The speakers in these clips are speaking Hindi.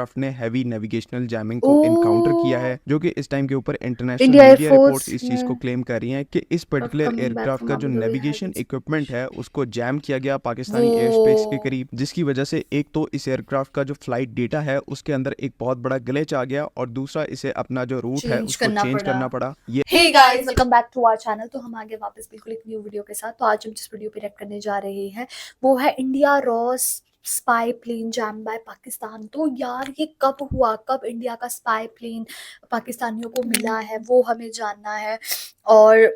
एयरक्राफ्ट ने हैवी नेविगेशनल जैमिंग ओ को इनकाउंटर किया है, जो कि इस टाइम के ऊपर international India media reports air force इस चीज को में क्लेम कर रही हैं कि इस particular coming back aircraft from का जो Abu Dhabi navigation has equipment है उसको जैम किया गया वो पाकिस्तानी एयर स्पेस के करीब, जिसकी वजह से एक तो इस एयरक्राफ्ट का जो फ्लाइट डेटा है उसके अंदर एक बहुत बड़ा ग्लिच आ गया और दूसरा इसे अपना जो रूट है चेंज उसको करना चेंज पड़ा। करना पड़ा। ये hey guys, welcome back to our channel. तो हम आगे वापस बिल्कुल एक न्यू वीडियो के साथ। तो आज हम जिस वीडियो पे रिएक्ट करने जा रहे हैं वो है इंडिया रॉस spy plane jam by Pakistan. तो यार ये कब हुआ, कब इंडिया का स्पाई प्लेन पाकिस्तानियों को मिला है वो हमें जानना है। और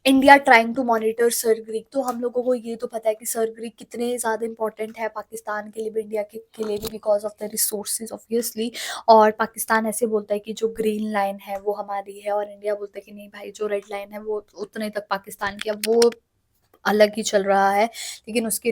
India trying to monitor Sir Creek. तो हम लोगों को ये तो पता है कि सर ग्रीक कितने ज़्यादा इंपॉर्टेंट है पाकिस्तान के लिए भी, इंडिया के लिए भी, because of the resources obviously. और पाकिस्तान ऐसे बोलता है कि जो ग्रीन लाइन है वो हमारी है, और इंडिया बोलता है कि नहीं भाई, जो रेड लाइन है वो उतने तक पाकिस्तान की है, वो अलग ही चल रहा है। लेकिन उसके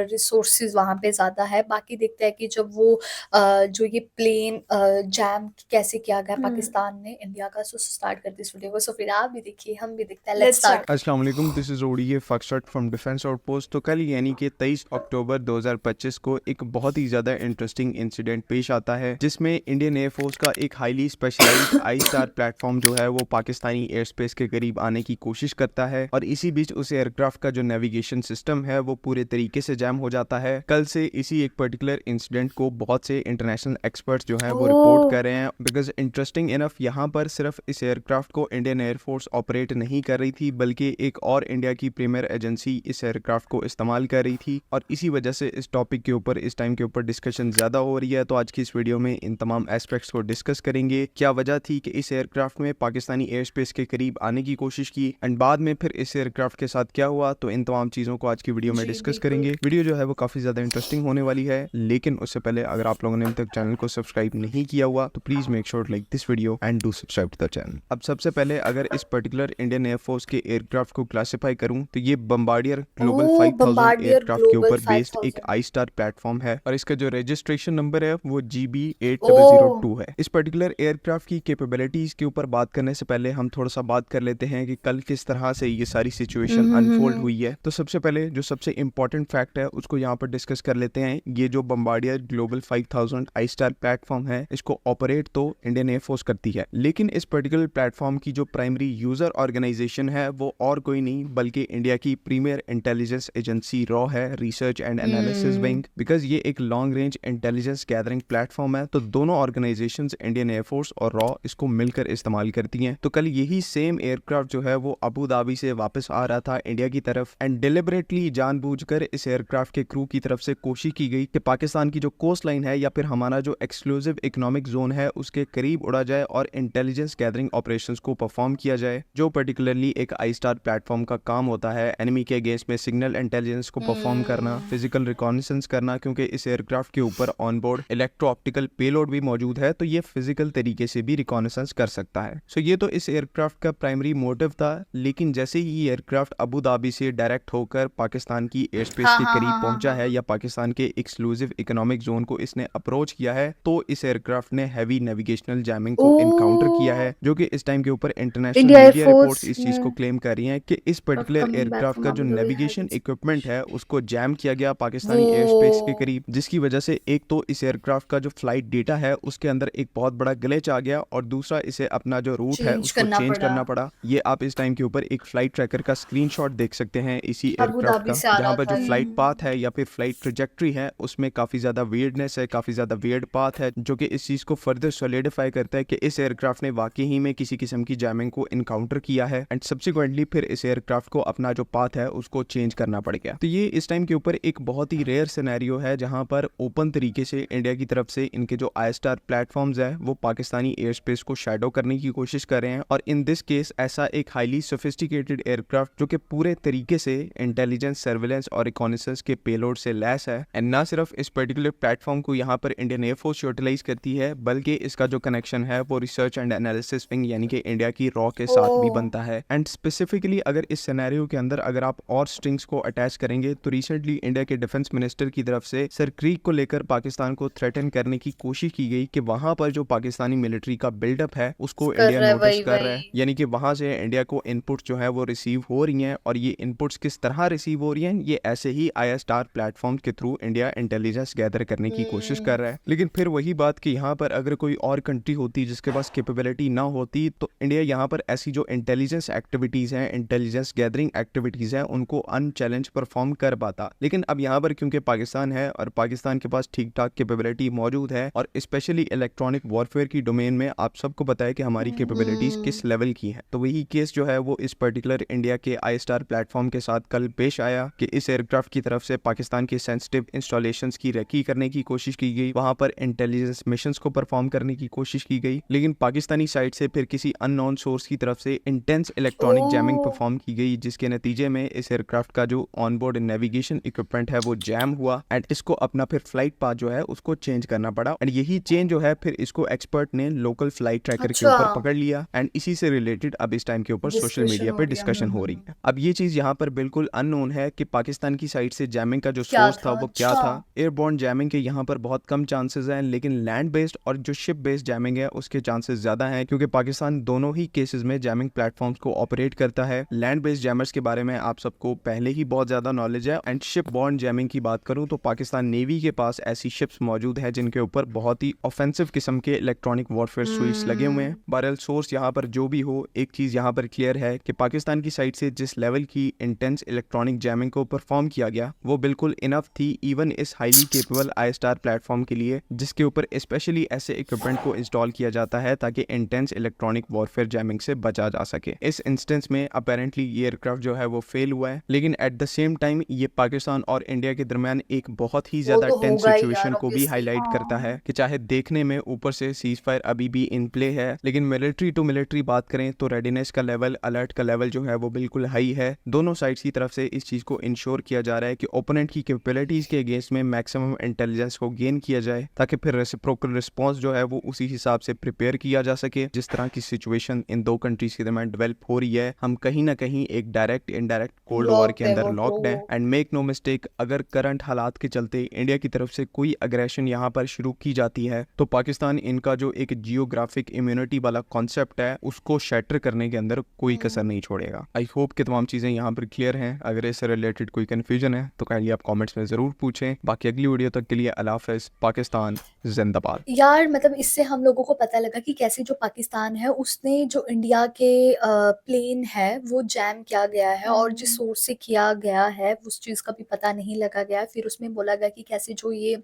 रिसोर्सेज वहां पे ज्यादा है। बाकी देखते हैं कि जब वो जो ये प्लेन जैम कैसे किया गया पाकिस्तान ने इंडिया का। सो स्टार्ट करते इस वीडियो को। सो फिर आप भी देखिए, हम भी देखते हैं। Let's start. अस्सलाम वालेकुम, दिस इज़ ओडीए फक्सट फ्रॉम डिफेंस आउटपोस्ट। तो कल यानी कि 23 अक्टूबर 2025 को एक बहुत ही ज़्यादा इंटरेस्टिंग इंसिडेंट पेश आता है, जिसमें इंडियन एयरफोर्स का एक हाईली स्पेशलाइज्ड आई स्टार प्लेटफॉर्म जो है वो पाकिस्तानी एयर स्पेस के करीब आने की कोशिश करता है, और इसी बीच उस एयरक्राफ्ट का जो नेविगेशन सिस्टम है वो पूरे तरीके से जैम हो जाता है। कल से इसी एक पर्टिकुलर इंसिडेंट को बहुत से इंटरनेशनल एक्सपर्ट्स जो हैं वो रिपोर्ट ओ कर रहे हैं, बिकॉज इंटरेस्टिंग इनफ यहाँ पर सिर्फ इस एयरक्राफ्ट को इंडियन एयरफोर्स ऑपरेट नहीं कर रही थी, बल्कि एक और इंडिया की प्रीमियर एजेंसी इस एयरक्राफ्ट को इस्तेमाल कर रही थी, और इसी वजह से इस टॉपिक के ऊपर इस टाइम के ऊपर डिस्कशन ज़्यादा हो रही है। तो आज की इस वीडियो में इन तमाम एस्पेक्ट्स को डिस्कस करेंगे। क्या वजह थी कि इस एयरक्राफ्ट में पाकिस्तानी एयर स्पेस के करीब आने की कोशिश की, एंड बाद में फिर इस एयरक्राफ्ट के साथ क्या हुआ, तो इन तमाम चीज़ों को आज की वीडियो में जी डिस्कस बिल्कुल। करेंगे। वीडियो जो है वो काफ़ी ज़्यादा इंटरेस्टिंग होने वाली है, लेकिन उससे पहले अगर आप लोगों ने अभी तक चैनल को सब्सक्राइब नहीं किया हुआ तो please make sure like this video and do subscribe to the channel. अब सबसे पहले अगर इस पर्टिकुलर इंडियन एयरफोर्स के एयरक्राफ्ट को क्लासिफाई करूं तो ये Bombardier global O 5000 Bombardier aircraft के ग्लोबल ऊपर बेस्ड एक 5000। आई स्टार प्लेटफॉर्म है, और इसका जो रजिस्ट्रेशन नंबर है वो GB ओ 8002 है। इस पर्टिकुलर एयरक्राफ्ट की कैपेबिलिटीज के ऊपर बात करने से पहले हम थोड़ा सा बात कर लेते हैं कि कल किस तरह से ये सारी सिचुएशन अनफोल्ड हुई है। तो सबसे पहले जो सबसे इंपॉर्टेंट फैक्ट है उसको यहाँ पर डिस्कस कर लेते हैं। ये जो बम्बार्डियर ग्लोबल 5000 आई स्टार प्लेटफॉर्म है, इसको ऑपरेट तो इंडियन एयरफोर्स करती है, लेकिन इस पर्टिकुलर प्लेटफॉर्म की जो प्राइमरी यूजर ऑर्गेनाइजेशन है वो और कोई नहीं बल्कि इंडिया की प्रीमियर इंटेलिजेंस एजेंसी रॉ है, research and analysis wing. Because ये एक long range intelligence gathering platform है, तो दोनों ऑर्गेनाइजेशंस इंडियन एयरफोर्स और रॉ इसको मिलकर इस्तेमाल करती हैं। तो कल यही सेम एयरक्राफ्ट जो है वो अबू धाबी से वापस आ रहा था इंडिया की तरफ, एंड डिलिबरेटली जानबूझकर इस एयरक्राफ्ट के क्रू की तरफ से कोशिश की गई कि पाकिस्तान की जो कोस्ट लाइन है या फिर हमारा जो एक्सक्लूसिव इकोनॉमिक जोन है उसके करीब उड़ा जाए और इंटेलिजेंस गैदरिंग ऑपरेशंस को परफॉर्म किया जाए, जो पर्टिकुलरली एक आई स्टार प्लेटफॉर्म का काम होता है। एनिमी के अगेंस्ट में सिग्नल इंटेलिजेंस को परफॉर्म करना, फिजिकल रिकॉनिसेंस करना, क्योंकि इस एयरक्राफ्ट के ऊपर ऑनबोर्ड इलेक्ट्रो ऑप्टिकल पेलोड भी मौजूद है, तो ये फिजिकल तरीके से भी रिकॉनिसेंस कर सकता है। सो ये तो इस एयरक्राफ्ट का प्राइमरी मोटिव था, लेकिन जैसे ही ये एयरक्राफ्ट अबू धाबी से डायरेक्ट होकर पाकिस्तान की एयर स्पेस हाँ के हाँ करीब हाँ हाँ पहुंचा है हाँ। या पाकिस्तान के एक्सक्लूसिव इकोनॉमिक जोन को इसने अप्रोच किया है, तो इस एयरक्राफ्ट ने हैवी नेविगेशनल जैमिंग ओ को इनकाउंटर किया है, जो कि इस टाइम के ऊपर international India media reports air force इस चीज को में क्लेम कर रही हैं कि इस particular coming back aircraft from का जो Abu Dhabi navigation has equipment है उसको जैम किया गया पाकिस्तानी एयर स्पेस के वो करीब, जिसकी वजह से एक तो इस एयरक्राफ्ट का जो फ्लाइट डेटा है उसके अंदर एक बहुत बड़ा ग्लिच आ गया, और दूसरा इसे अपना जो रूट है चेंज उसको करना चेंज पड़ा। करना पड़ा। ये आप इस टाइम के ऊपर एक फ्लाइट ट्रैकर का स्क्रीनशॉट देख सकते हैं इसी अबू एयरक्राफ्ट धाबी का, से आ जहां रहा पर था जो ये। फ्लाइट पाथ है या फिर फ्लाइट ट्रेजेक्ट्री है उसमें काफी ज्यादा वियर्डनेस है, काफी ज्यादा वियर्ड पाथ है, जो कि इस चीज को फर्दर सॉलिडिफाई करता है कि इस एयरक्राफ्ट ने वाकई ही में किसी किस्म की जैमिंग को इनकाउंटर किया है, एंड सब्सिक्वेंटली फिर इस एयरक्राफ्ट को अपना जो पाथ है उसको चेंज करना पड़ गया। तो ये इस टाइम के ऊपर एक बहुत ही रेयर सिनेरियो है जहां पर ओपन तरीके से इंडिया की तरफ से इनके जो आई स्टार प्लेटफॉर्म्स है वो पाकिस्तानी एयर स्पेस को शैडो करने की कोशिश कर रहे हैं, और इन दिस केस ऐसा एक हाईली सोफिस्टिकेटेड एयरक्राफ्ट जो कि पूरे तरीके से इंटेलिजेंस, सर्विलेंस और रिकॉनिसेंस के पेलोड से लैस है, एंड ना सिर्फ इस पर्टिकुलर प्लेटफॉर्म को यहाँ पर इंडियन एयरफोर्स यूटिलाइज करती है, बल्कि इसका जो कनेक्शन है वो रिसर्च एंड एनालिसिस विंग यानी कि इंडिया की रॉ के ओ साथ भी बनता है। एंड स्पेसिफिकली अगर इस सिनेरियो के अंदर अगर आप और स्ट्रिंग्स को अटैच करेंगे तो रिसेंटली इंडिया के डिफेंस मिनिस्टर की तरफ से सर क्रीक को लेकर पाकिस्तान को थ्रेटन करने की कोशिश की गई कि वहां पर जो पाकिस्तानी मिलिट्री का बिल्डअप है उसको कर इंडिया रहा है नोटिस वही कर रहा है, वही। यानी कि वहां से इंडिया को इनपुट जो है वो रिसीव हो रही हैं, और ये इनपुट्स किस तरह रिसीव हो रही हैं, ये ऐसे ही आई स्टार प्लेटफॉर्म के थ्रू इंडिया इंटेलिजेंस गैदर करने की कोशिश कर रहा है। लेकिन फिर वही बात कि यहाँ पर अगर कोई और कंट्री होती जिसके पास कैपेबिलिटी ना होती, तो इंडिया यहाँ पर ऐसी जो इंटेलिजेंस एक्टिविटीज़ हैं, इंटेलिजेंस गैदरिंग एक्टिविटीज़ हैं, उनको अनचैलेंज परफॉर्म कर पाता। लेकिन अब यहाँ पर क्योंकि पाकिस्तान है और पाकिस्तान के पास ठीक ठाक कैपेबिलिटी मौजूद है, और स्पेशली इलेक्ट्रॉनिक वॉरफेयर की डोमेन में आप सबको पता है कि हमारी कैपेबिलिटीज़ किस लेवल की हैं। तो वही केस जो है वो इस पर्टिकुलर इंडिया के आई स्टार प्लेटफॉर्म के साथ कल पेश आया कि इस एयरक्राफ्ट की तरफ से पाकिस्तान के सेंसिटिव इंस्टॉलेशंस की रेकी करने की कोशिश की गई, वहां पर इंटेलिजेंस मिशंस को परफॉर्म करने की कोशिश की गई। लेकिन पाकिस्तानी साइड से फिर किसी अननोन सोर्स की तरफ से इंटेंस इलेक्ट्रॉनिक जैमिंग परफॉर्म की गई, जिसके नतीजे में इस एयरक्राफ्ट का जो ऑनबोर्ड नेविगेशन इक्विपमेंट है वो जैम हुआ एंड इसको अपना फिर फ्लाइट पाथ जो है उसको चेंज करना पड़ा। एंड यही चेंज जो है फिर इसको एक्सपर्ट ने लोकल फ्लाइट ट्रैकर के ऊपर पकड़ लिया एंड इसी से रिलेटेड अब इस टाइम के ऊपर सोशल मीडिया पे डिस्कशन हो रही है। अब ये चीज यहाँ पर बिल्कुल अननोन है कि पाकिस्तान की साइड से जैमिंग का जो सोर्स था वो क्या था। एयरबोर्न जैमिंग के यहाँ पर बहुत कम चांसेस हैं, लेकिन लैंड बेस्ड और जो शिप बेस्ड जैमिंग है उसके चांसेस ज्यादा हैं, क्योंकि पाकिस्तान दोनों ही केसेस में जैमिंग प्लेटफॉर्म्स को ऑपरेट करता है। लैंड बेस्ड जैमर्स के बारे में आप सबको पहले ही बहुत ज्यादा नॉलेज है। एंड शिप बॉर्न जैमिंग की बात करूं तो पाकिस्तान नेवी के पास ऐसी शिप्स मौजूद है जिनके ऊपर बहुत ही ऑफेंसिव किस्म के इलेक्ट्रॉनिक वॉरफेयर स्विच लगे हुए हैं। बहरहाल सोर्स यहाँ पर जो भी हो, एक चीज यहाँ पर क्लियर है कि पाकिस्तान की साइड से जिस लेवल की इंटेंस इलेक्ट्रॉनिक जैमिंग को परफॉर्म किया गया वो बिल्कुल इनफ थी इवन इस highly capable I star platform के लिए, जिसके ऊपर स्पेशली ऐसे इक्विपमेंट को इंस्टॉल किया जाता है ताकि इंटेंस इलेक्ट्रॉनिक वॉरफेयर जैमिंग से बचा जा सके। इस इंस्टेंस में अपेरेंटली ये एयरक्राफ्ट जो है वो फेल हुआ है, लेकिन एट द सेम टाइम ये पाकिस्तान और इंडिया के दरमियान एक बहुत ही ज्यादा टेंस सिचुएशन को भी हाईलाइट करता है कि चाहे देखने में ऊपर से सीज फायर अभी भी इन प्ले है, लेकिन मिलिट्री टू मिलिट्री बात करें तो रेडीनेस का लेवल, अलर्ट का लेवल जो है वो बिल्कुल हाई है। दोनों साइड्स की तरफ से इस चीज को इंश्योर किया जा रहा है कि ओपोनेंट की कैपेबिलिटीज के अगेंस्ट में मैक्सिमम इंटेलिजेंस को गेन किया जाए ताकि फिर रेसिप्रोकल रिस्पांस जो है वो उसी हिसाब से प्रिपेयर किया जा सके। जिस तरह की सिचुएशन इन दो कंट्रीज के दरमियान डेवलप हो रही है, हम कहीं ना कहीं एक डायरेक्ट इनडायरेक्ट कोल्ड वॉर के अंदर लॉक्ड है। एंड मेक नो मिस्टेक, अगर करंट हालात के चलते इंडिया की तरफ से कोई अग्रेशन यहाँ पर शुरू की जाती है तो पाकिस्तान इनका जो एक जियोग्राफिक इम्यूनिटी वाला कॉन्सेप्ट है उसको शैटर करने के अंदर कोई कसर नहीं छोड़ेगा। आई होप कि तमाम चीजें यहाँ पर क्लियर हैं। अगर इससे रिलेटेड कोई कंफ्यूजन है तो काइंडली आप कमेंट्स में जरूर पूछें। बाकी अगली वीडियो तक के लिए अल्लाह हाफ़िज़। पाकिस्तान जिंदाबाद। यार मतलब इससे हम लोगों को पता लगा कि कैसे जो पाकिस्तान है उसने जो इंडिया के प्लेन है वो जैम किया गया है और जिस सोर्स से किया गया है उस चीज़ का भी पता नहीं लगा गया। फिर उसमें बोला गया कि कैसे जो ये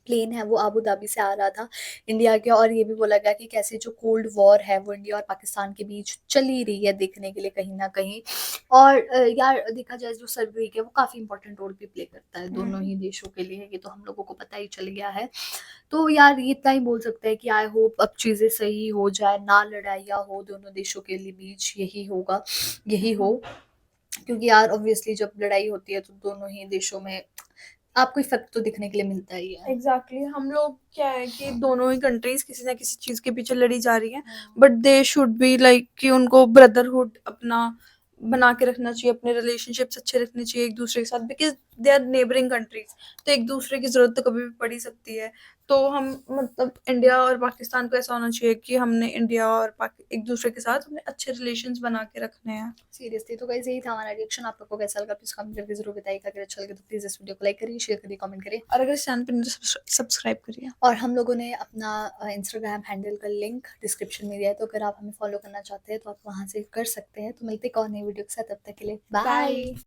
प्लेन है वो अबू धाबी से आ रहा था इंडिया के, और ये भी बोला गया कि कैसे जो कोल्ड वॉर है वो इंडिया और पाकिस्तान के बीच चली रही है देखने के लिए कहीं ना कहीं। और यार देखा जाए जो सर्वरी है वो काफ़ी इंपॉर्टेंट रोल भी प्ले करता है दोनों ही देशों के लिए, ये तो हम लोगों को पता ही चल गया है। तो यार ये इतना ही बोल सकते हैं कि आई होप अब चीज़ें सही हो जाए, ना लड़ाइयाँ हो दोनों देशों के लिए बीच, यही होगा, यही हो। क्योंकि यार ऑब्वियसली जब लड़ाई होती है तो दोनों ही देशों में आपको इफेक्ट तो दिखने के लिए मिलता ही है। एग्जैक्टली हम लोग क्या है कि दोनों ही कंट्रीज किसी ना किसी चीज के पीछे लड़ी जा रही हैं, but they should be like कि उनको ब्रदरहुड अपना बना के रखना चाहिए, अपने रिलेशनशिप्स अच्छे रखने चाहिए एक दूसरे के साथ, because they are neighbouring countries, तो एक दूसरे की जरूरत तो कभी भी पड़ ही सकती है। तो हम मतलब इंडिया और पाकिस्तान को ऐसा होना चाहिए कि हमने इंडिया और एक दूसरे के साथ हमने अच्छे रिलेशंस बना के रखने हैं। सीरियसली तो गाइस यही था हमारा रिएक्शन। आप लोगों को कैसा लगा प्लीज कमेंट करके जरूर बताइएगा। अगर अच्छा लगे तो प्लीज इस वीडियो को लाइक करिए, शेयर करिए, कमेंट करिए और अगर इस चैनल पर सब्सक्राइब करिए। और हम लोगों ने अपना इंस्टाग्राम हैंडल का लिंक डिस्क्रिप्शन में दिया है, तो अगर आप हमें फॉलो करना चाहते हैं तो आप वहां से कर सकते हैं। तो मिलते हैं एक और नई वीडियो के साथ, तब तक के लिए बाय।